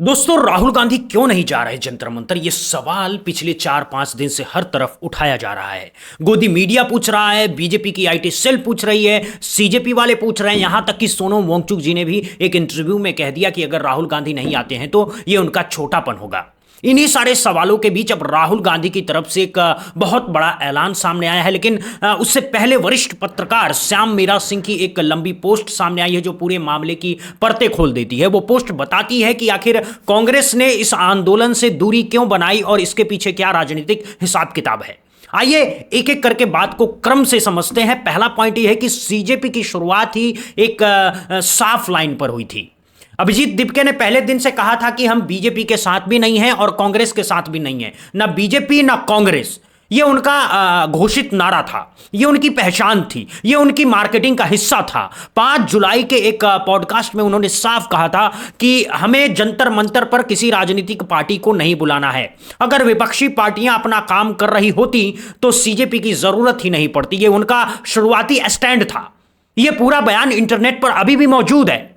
दोस्तों, राहुल गांधी क्यों नहीं जा रहे जंतर मंतर? ये सवाल पिछले 4-5 दिन से हर तरफ उठाया जा रहा है। गोदी मीडिया पूछ रहा है, बीजेपी की आईटी सेल पूछ रही है, सीजेपी वाले पूछ रहे हैं, यहां तक कि सोनम वांगचुक जी ने भी एक इंटरव्यू में कह दिया कि अगर राहुल गांधी नहीं आते हैं तो ये उनका छोटापन होगा। इन्हीं सारे सवालों के बीच अब राहुल गांधी की तरफ से एक बहुत बड़ा ऐलान सामने आया है, लेकिन उससे पहले वरिष्ठ पत्रकार श्याम मीरा सिंह की एक लंबी पोस्ट सामने आई है जो पूरे मामले की परतें खोल देती है। वो पोस्ट बताती है कि आखिर कांग्रेस ने इस आंदोलन से दूरी क्यों बनाई और इसके पीछे क्या राजनीतिक हिसाब किताब है। आइए एक एक करके बात को क्रम से समझते हैं। पहला पॉइंट यह है कि सीजेपी की शुरुआत ही एक साफ लाइन पर हुई थी। अभिजीत दिपके ने पहले दिन से कहा था कि हम बीजेपी के साथ भी नहीं हैं और कांग्रेस के साथ भी नहीं हैं, ना बीजेपी ना कांग्रेस। ये उनका घोषित नारा था, ये उनकी पहचान थी, ये उनकी मार्केटिंग का हिस्सा था। 5 जुलाई के एक पॉडकास्ट में उन्होंने साफ कहा था कि हमें जंतर मंतर पर किसी राजनीतिक पार्टी को नहीं बुलाना है। अगर विपक्षी पार्टियां अपना काम कर रही होती तो सीजेपी की जरूरत ही नहीं पड़ती। ये उनका शुरुआती स्टैंड था। ये पूरा बयान इंटरनेट पर अभी भी मौजूद है,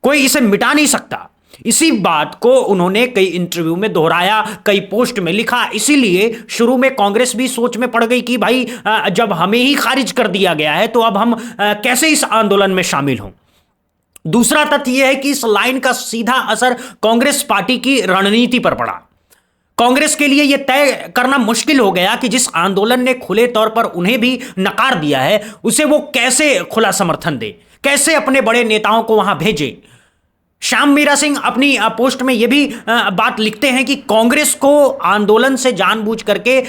कोई इसे मिटा नहीं सकता। इसी बात को उन्होंने कई इंटरव्यू में दोहराया, कई पोस्ट में लिखा। इसीलिए शुरू में कांग्रेस भी सोच में पड़ गई कि भाई जब हमें ही खारिज कर दिया गया है तो अब हम कैसे इस आंदोलन में शामिल हों। दूसरा तथ्य यह है कि इस लाइन का सीधा असर कांग्रेस पार्टी की रणनीति पर पड़ा। कांग्रेस के लिए यह तय करना मुश्किल हो गया कि जिस आंदोलन ने खुले तौर पर उन्हें भी नकार दिया है उसे वो कैसे खुला समर्थन दे, कैसे अपने बड़े नेताओं को वहां भेजे। श्याम मीरा सिंह अपनी पोस्ट में यह भी बात लिखते हैं कि कांग्रेस को आंदोलन से जानबूझ करके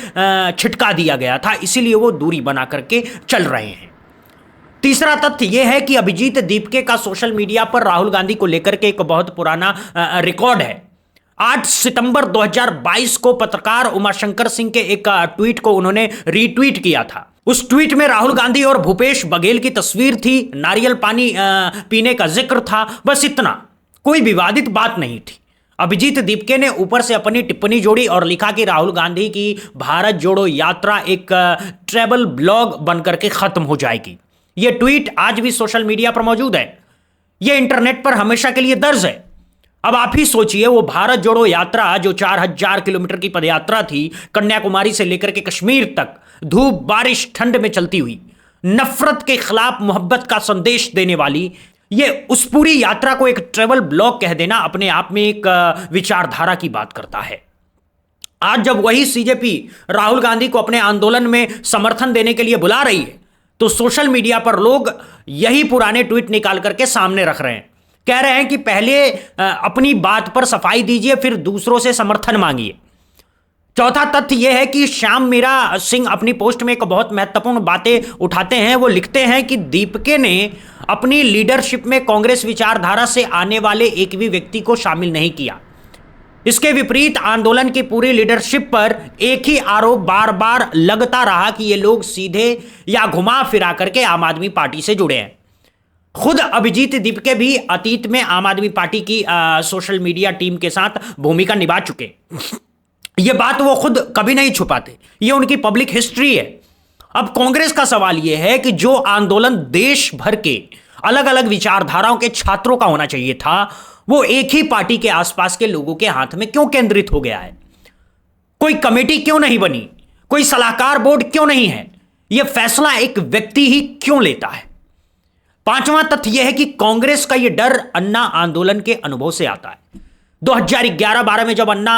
छिटका दिया गया था, इसीलिए वो दूरी बना करके चल रहे हैं। तीसरा तथ्य यह है कि अभिजीत दीपके का सोशल मीडिया पर राहुल गांधी को लेकर के एक बहुत पुराना रिकॉर्ड है। 8 सितंबर 2022 को पत्रकार उमाशंकर सिंह के एक ट्वीट को उन्होंने रीट्वीट किया था। उस ट्वीट में राहुल गांधी और भूपेश बघेल की तस्वीर थी, नारियल पानी पीने का जिक्र था, बस इतना, कोई विवादित बात नहीं थी। अभिजीत दीपके ने ऊपर से अपनी टिप्पणी जोड़ी और लिखा कि राहुल गांधी की भारत जोड़ो यात्रा एक ट्रैवल ब्लॉग बनकर के खत्म हो जाएगी। यह ट्वीट आज भी सोशल मीडिया पर मौजूद है, यह इंटरनेट पर हमेशा के लिए दर्ज है। अब आप ही सोचिए, वो भारत जोड़ो यात्रा जो 4000 किलोमीटर की पदयात्रा थी, कन्याकुमारी से लेकर के कश्मीर तक, धूप बारिश ठंड में चलती हुई, नफरत के खिलाफ मोहब्बत का संदेश देने वाली, ये उस पूरी यात्रा को एक ट्रेवल ब्लॉग कह देना अपने आप में एक विचारधारा की बात करता है। आज जब वही सीजेपी राहुल गांधी को अपने आंदोलन में समर्थन देने के लिए बुला रही है तो सोशल मीडिया पर लोग यही पुराने ट्वीट निकाल करके सामने रख रहे हैं, कह रहे हैं कि पहले अपनी बात पर सफाई दीजिए, फिर दूसरों से समर्थन मांगिए। चौथा तथ्य यह है कि श्याम मीरा सिंह अपनी पोस्ट में एक बहुत महत्वपूर्ण बातें उठाते हैं। वो लिखते हैं कि दीपके ने अपनी लीडरशिप में कांग्रेस विचारधारा से आने वाले एक भी व्यक्ति को शामिल नहीं किया। इसके विपरीत आंदोलन की पूरी लीडरशिप पर एक ही आरोप बार बार लगता रहा कि ये लोग सीधे या घुमा फिरा करके आम आदमी पार्टी से जुड़े हैं। खुद अभिजीत दीपके भी अतीत में आम आदमी पार्टी की सोशल मीडिया टीम के साथ भूमिका निभा चुके। ये बात वो खुद कभी नहीं छुपाते, ये उनकी पब्लिक हिस्ट्री है। अब कांग्रेस का सवाल यह है कि जो आंदोलन देश भर के अलग अलग विचारधाराओं के छात्रों का होना चाहिए था, वो एक ही पार्टी के आसपास के लोगों के हाथ में क्यों केंद्रित हो गया है? कोई कमेटी क्यों नहीं बनी? कोई सलाहकार बोर्ड क्यों नहीं है? यह फैसला एक व्यक्ति ही क्यों लेता है? पांचवां तथ्य यह है कि कांग्रेस का यह डर अन्ना आंदोलन के अनुभव से आता है। 2011-12 में जब अन्ना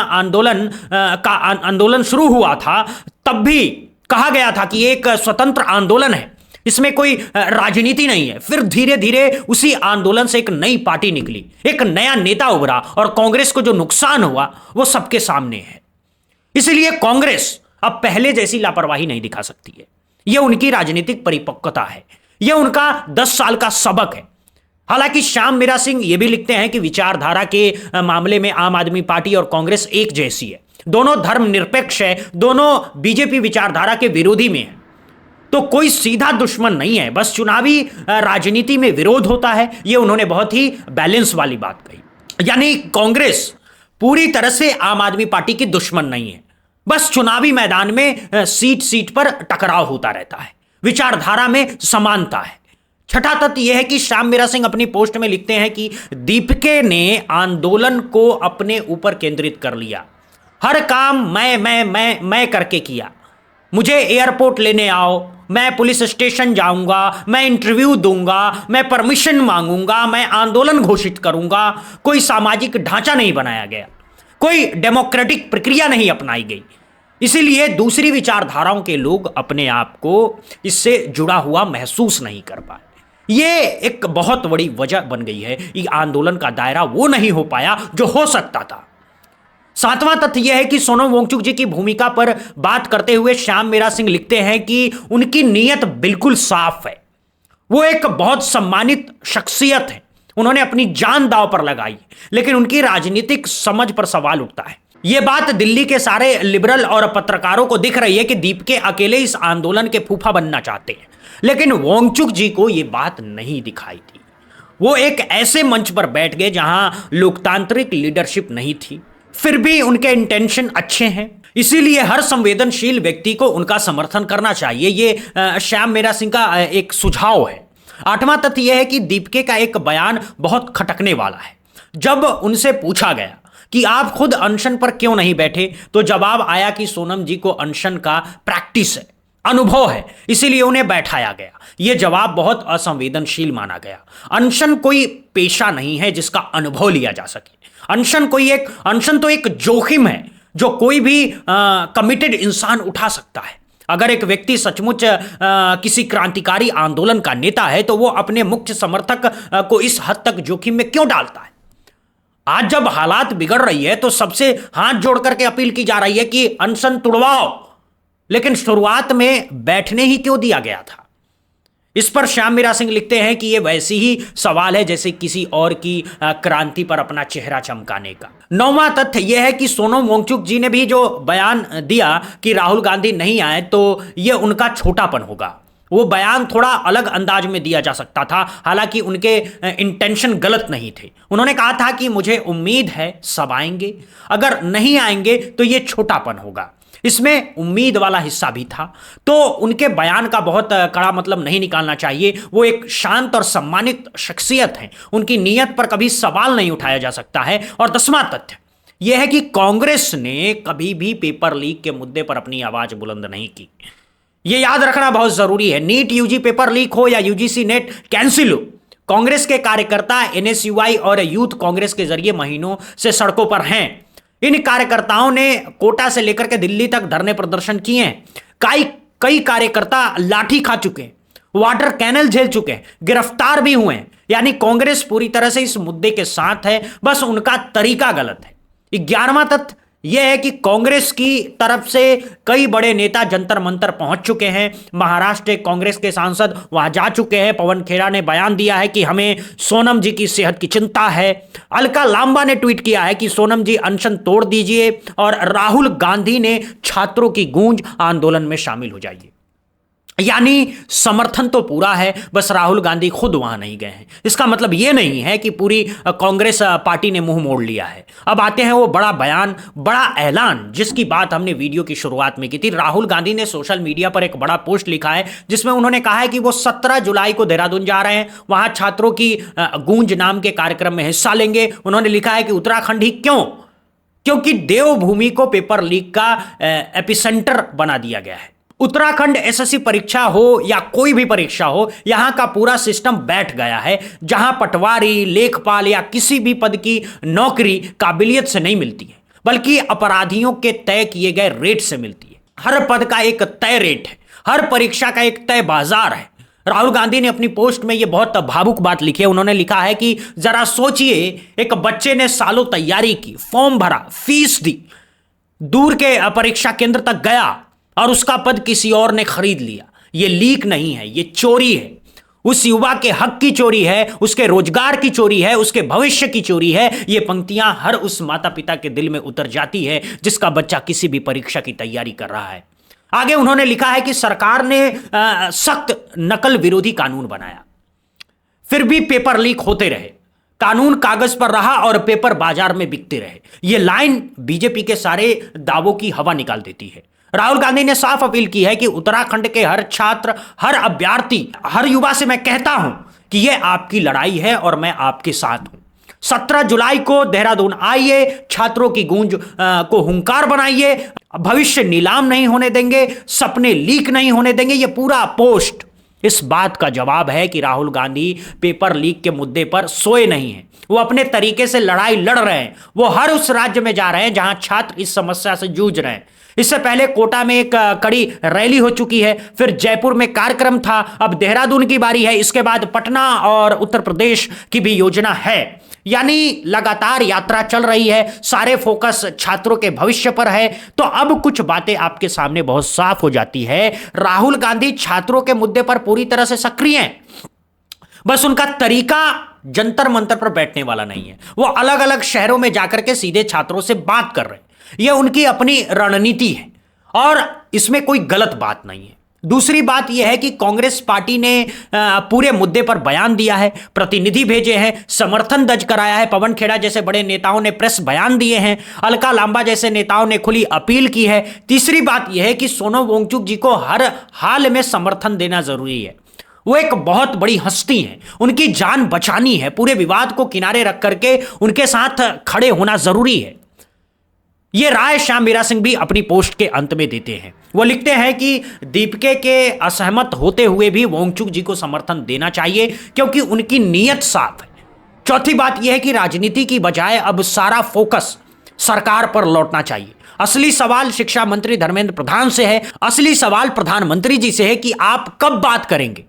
आंदोलन शुरू हुआ था, तब भी कहा गया था कि एक स्वतंत्र आंदोलन है, इसमें कोई राजनीति नहीं है। फिर धीरे धीरे उसी आंदोलन से एक नई पार्टी निकली, एक नया नेता उभरा और कांग्रेस को जो नुकसान हुआ वो सबके सामने है। इसलिए कांग्रेस अब पहले जैसी लापरवाही नहीं दिखा सकती है। यह उनकी राजनीतिक परिपक्वता है, यह उनका 10 साल का सबक है। हालांकि श्याम मीरा सिंह ये भी लिखते हैं कि विचारधारा के मामले में आम आदमी पार्टी और कांग्रेस एक जैसी है, दोनों धर्मनिरपेक्ष है, दोनों बीजेपी विचारधारा के विरोधी में है। तो कोई सीधा दुश्मन नहीं है, बस चुनावी राजनीति में विरोध होता है। ये उन्होंने बहुत ही बैलेंस वाली बात कही। यानी कांग्रेस पूरी तरह से आम आदमी पार्टी की दुश्मन नहीं है, बस चुनावी मैदान में सीट सीट पर टकराव होता रहता है, विचारधारा में समानता है। छठा तथ्य यह है कि श्याम मीरा सिंह अपनी पोस्ट में लिखते हैं कि दीपिके ने आंदोलन को अपने ऊपर केंद्रित कर लिया, हर काम मैं करके किया। मुझे एयरपोर्ट लेने आओ, मैं पुलिस स्टेशन जाऊंगा, मैं इंटरव्यू दूंगा, मैं परमिशन मांगूंगा, मैं आंदोलन घोषित करूंगा। कोई सामाजिक ढांचा नहीं बनाया गया, कोई डेमोक्रेटिक प्रक्रिया नहीं अपनाई गई। इसीलिए दूसरी विचारधाराओं के लोग अपने आप को इससे जुड़ा हुआ महसूस नहीं कर पाए। ये एक बहुत बड़ी वजह बन गई है कि आंदोलन का दायरा वो नहीं हो पाया जो हो सकता था। सातवां तथ्य यह है कि सोनम वांगचुक जी की भूमिका पर बात करते हुए श्याम मीरा सिंह लिखते हैं कि उनकी नीयत बिल्कुल साफ है, वो एक बहुत सम्मानित शख्सियत है, उन्होंने अपनी जान दांव पर लगाई, लेकिन उनकी राजनीतिक समझ पर सवाल उठता है। यह बात दिल्ली के सारे लिबरल और पत्रकारों को दिख रही है कि दीपिके अकेले इस आंदोलन के फूफा बनना चाहते हैं, लेकिन वांगचुक जी को यह बात नहीं दिखाई थी। वो एक ऐसे मंच पर बैठ गए जहां लोकतांत्रिक लीडरशिप नहीं थी, फिर भी उनके इंटेंशन अच्छे हैं, इसीलिए हर संवेदनशील व्यक्ति को उनका समर्थन करना चाहिए। ये श्याम मीरा सिंह का एक सुझाव है। आठवां तथ्य यह है कि दीपिके का एक बयान बहुत खटकने वाला है। जब उनसे पूछा गया कि आप खुद अनशन पर क्यों नहीं बैठे, तो जवाब आया कि सोनम जी को अनशन का प्रैक्टिस है, अनुभव है, इसीलिए उन्हें बैठाया गया। यह जवाब बहुत असंवेदनशील माना गया। अनशन कोई पेशा नहीं है जिसका अनुभव लिया जा सके। अनशन तो एक जोखिम है जो कोई भी कमिटेड इंसान उठा सकता है। अगर एक व्यक्ति सचमुच किसी क्रांतिकारी आंदोलन का नेता है तो वो अपने मुख्य समर्थक को इस हद तक जोखिम में क्यों डालता है? आज जब हालात बिगड़ रही है तो सबसे हाथ जोड़ करके अपील की जा रही है कि अनशन तुड़वाओ, लेकिन शुरुआत में बैठने ही क्यों दिया गया था? इस पर श्याम मीरा सिंह लिखते हैं कि यह वैसी ही सवाल है जैसे किसी और की क्रांति पर अपना चेहरा चमकाने का। नौवां तथ्य यह है कि सोनम वांगचुक जी ने भी जो बयान दिया कि राहुल गांधी नहीं आए तो यह उनका छोटापन होगा। वो बयान थोड़ा अलग अंदाज में दिया जा सकता था, हालांकि उनके इंटेंशन गलत नहीं थे। उन्होंने कहा था कि मुझे उम्मीद है सब आएंगे, अगर नहीं आएंगे तो ये छोटापन होगा। इसमें उम्मीद वाला हिस्सा भी था, तो उनके बयान का बहुत कड़ा मतलब नहीं निकालना चाहिए। वो एक शांत और सम्मानित शख्सियत हैं, उनकी नीयत पर कभी सवाल नहीं उठाया जा सकता है। और 10वां तथ्य यह है कि कांग्रेस ने कभी भी पेपर लीक के मुद्दे पर अपनी आवाज बुलंद नहीं की। यह याद रखना बहुत जरूरी है। नीट यूजी पेपर लीक हो या यूजीसी नेट कैंसिल हो, कांग्रेस के कार्यकर्ता एनएसयूआई और यूथ कांग्रेस के जरिए महीनों से सड़कों पर हैं। इन कार्यकर्ताओं ने कोटा से लेकर के दिल्ली तक धरने प्रदर्शन किए हैं। कई कार्यकर्ता लाठी खा चुके हैं, वाटर कैनल झेल चुके हैं, गिरफ्तार भी हुए हैं। यानी कांग्रेस पूरी तरह से इस मुद्दे के साथ है, बस उनका तरीका गलत है। 11वां तथ्य यह है कि कांग्रेस की तरफ से कई बड़े नेता जंतर मंतर पहुंच चुके हैं। महाराष्ट्र कांग्रेस के सांसद वहां जा चुके हैं। पवन खेड़ा ने बयान दिया है कि हमें सोनम जी की सेहत की चिंता है। अलका लांबा ने ट्वीट किया है कि सोनम जी अनशन तोड़ दीजिए, और राहुल गांधी ने छात्रों की गूंज आंदोलन में शामिल हो जाइए। यानी समर्थन तो पूरा है, बस राहुल गांधी खुद वहां नहीं गए हैं। इसका मतलब यह नहीं है कि पूरी कांग्रेस पार्टी ने मुंह मोड़ लिया है। अब आते हैं वो बड़ा बयान, बड़ा ऐलान, जिसकी बात हमने वीडियो की शुरुआत में की थी। राहुल गांधी ने सोशल मीडिया पर एक बड़ा पोस्ट लिखा है जिसमें उन्होंने कहा है कि वो 17 जुलाई को देहरादून जा रहे हैं, वहां छात्रों की गूंज नाम के कार्यक्रम में हिस्सा लेंगे। उन्होंने लिखा है कि उत्तराखंड ही क्यों, क्योंकि देवभूमि को पेपर लीक का एपिसेंटर बना दिया गया है। उत्तराखंड एसएससी परीक्षा हो या कोई भी परीक्षा हो, यहां का पूरा सिस्टम बैठ गया है, जहां पटवारी, लेखपाल या किसी भी पद की नौकरी काबिलियत से नहीं मिलती है, बल्कि अपराधियों के तय किए गए रेट से मिलती है। हर पद का एक तय रेट है, हर परीक्षा का एक तय बाजार है। राहुल गांधी ने अपनी पोस्ट में यह बहुत भावुक बात लिखी है। उन्होंने लिखा है कि जरा सोचिए, एक बच्चे ने सालों तैयारी की, फॉर्म भरा, फीस दी, दूर के परीक्षा केंद्र तक गया और उसका पद किसी और ने खरीद लिया। यह लीक नहीं है, यह चोरी है। उस युवा के हक की चोरी है, उसके रोजगार की चोरी है, उसके भविष्य की चोरी है। ये पंक्तियां हर उस माता पिता के दिल में उतर जाती है जिसका बच्चा किसी भी परीक्षा की तैयारी कर रहा है। आगे उन्होंने लिखा है कि सरकार ने सख्त नकल विरोधी कानून बनाया, फिर भी पेपर लीक होते रहे। कानून कागज पर रहा और पेपर बाजार में बिकते रहे। यह लाइन बीजेपी के सारे दावों की हवा निकाल देती है। राहुल गांधी ने साफ अपील की है कि उत्तराखंड के हर छात्र, हर अभ्यर्थी, हर युवा से मैं कहता हूं कि यह आपकी लड़ाई है और मैं आपके साथ हूं। 17 जुलाई को देहरादून आइए, छात्रों की गूंज को हुंकार बनाइए, भविष्य नीलाम नहीं होने देंगे, सपने लीक नहीं होने देंगे। यह पूरा पोस्ट इस बात का जवाब है कि राहुल गांधी पेपर लीक के मुद्दे पर सोए नहीं हैं। वो अपने तरीके से लड़ाई लड़ रहे हैं। वो हर उस राज्य में जा रहे हैं जहां छात्र इस समस्या से जूझ रहे हैं। इससे पहले कोटा में एक कड़ी रैली हो चुकी है, फिर जयपुर में कार्यक्रम था, अब देहरादून की बारी है, इसके बाद पटना और उत्तर प्रदेश की भी योजना है। यानी लगातार यात्रा चल रही है, सारे फोकस छात्रों के भविष्य पर है। तो अब कुछ बातें आपके सामने बहुत साफ हो जाती है। राहुल गांधी छात्रों के मुद्दे पर पूरी तरह से सक्रिय हैं, बस उनका तरीका जंतर मंतर पर बैठने वाला नहीं है। वो अलग अलग शहरों में जाकर के सीधे छात्रों से बात कर रहे हैं। यह उनकी अपनी रणनीति है और इसमें कोई गलत बात नहीं है। दूसरी बात यह है कि कांग्रेस पार्टी ने पूरे मुद्दे पर बयान दिया है, प्रतिनिधि भेजे हैं, समर्थन दर्ज कराया है। पवन खेड़ा जैसे बड़े नेताओं ने प्रेस बयान दिए हैं, अलका लांबा जैसे नेताओं ने खुली अपील की है। तीसरी बात यह है कि सोनम वांगचुक जी को हर हाल में समर्थन देना जरूरी है। वो एक बहुत बड़ी हस्ती है, उनकी जान बचानी है, पूरे विवाद को किनारे रख करके उनके साथ खड़े होना जरूरी है। ये राय श्याम मीरा सिंह भी अपनी पोस्ट के अंत में देते हैं। वो लिखते हैं कि दीपिका के असहमत होते हुए भी वांगचुक जी को समर्थन देना चाहिए क्योंकि उनकी नीयत साफ है। चौथी बात यह है कि राजनीति की बजाय अब सारा फोकस सरकार पर लौटना चाहिए। असली सवाल शिक्षा मंत्री धर्मेंद्र प्रधान से है, असली सवाल प्रधानमंत्री जी से है कि आप कब बात करेंगे,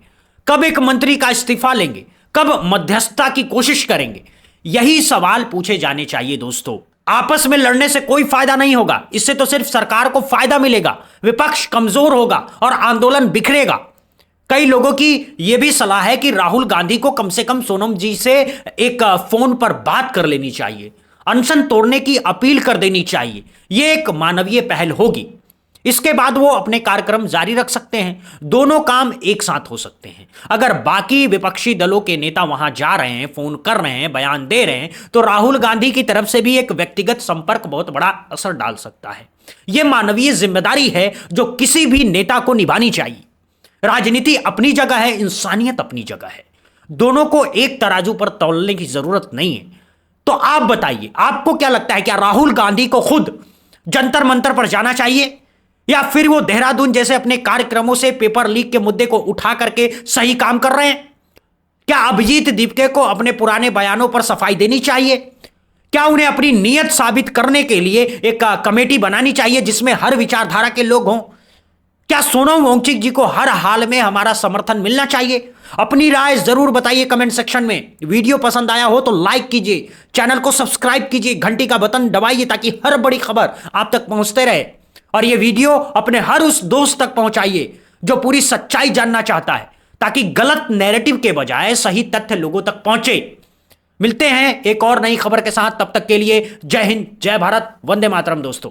कब एक मंत्री का इस्तीफा लेंगे, कब मध्यस्थता की कोशिश करेंगे। यही सवाल पूछे जाने चाहिए। दोस्तों, आपस में लड़ने से कोई फायदा नहीं होगा, इससे तो सिर्फ सरकार को फायदा मिलेगा, विपक्ष कमजोर होगा और आंदोलन बिखरेगा। कई लोगों की यह भी सलाह है कि राहुल गांधी को कम से कम सोनम जी से एक फोन पर बात कर लेनी चाहिए, अनशन तोड़ने की अपील कर देनी चाहिए। यह एक मानवीय पहल होगी। इसके बाद वो अपने कार्यक्रम जारी रख सकते हैं। दोनों काम एक साथ हो सकते हैं। अगर बाकी विपक्षी दलों के नेता वहां जा रहे हैं, फोन कर रहे हैं, बयान दे रहे हैं, तो राहुल गांधी की तरफ से भी एक व्यक्तिगत संपर्क बहुत बड़ा असर डाल सकता है। यह मानवीय जिम्मेदारी है जो किसी भी नेता को निभानी चाहिए। राजनीति अपनी जगह है, इंसानियत अपनी जगह है। दोनों को एक तराजू पर तौलने की जरूरत नहीं है। तो आप बताइए, आपको क्या लगता है, क्या राहुल गांधी को खुद जंतर मंतर पर जाना चाहिए या फिर वो देहरादून जैसे अपने कार्यक्रमों से पेपर लीक के मुद्दे को उठा करके सही काम कर रहे हैं? क्या अभिजीत दीपके को अपने पुराने बयानों पर सफाई देनी चाहिए? क्या उन्हें अपनी नीयत साबित करने के लिए एक कमेटी बनानी चाहिए जिसमें हर विचारधारा के लोग हों? क्या सोनम वांगचुक जी को हर हाल में हमारा समर्थन मिलना चाहिए? अपनी राय जरूर बताइए कमेंट सेक्शन में। वीडियो पसंद आया हो तो लाइक कीजिए, चैनल को सब्सक्राइब कीजिए, घंटी का बटन दबाइए ताकि हर बड़ी खबर आप तक पहुंचते रहे। और यह वीडियो अपने हर उस दोस्त तक पहुंचाइए जो पूरी सच्चाई जानना चाहता है, ताकि गलत नैरेटिव के बजाय सही तथ्य लोगों तक पहुंचे। मिलते हैं एक और नई खबर के साथ, तब तक के लिए जय हिंद, जय भारत, वंदे मातरम दोस्तों।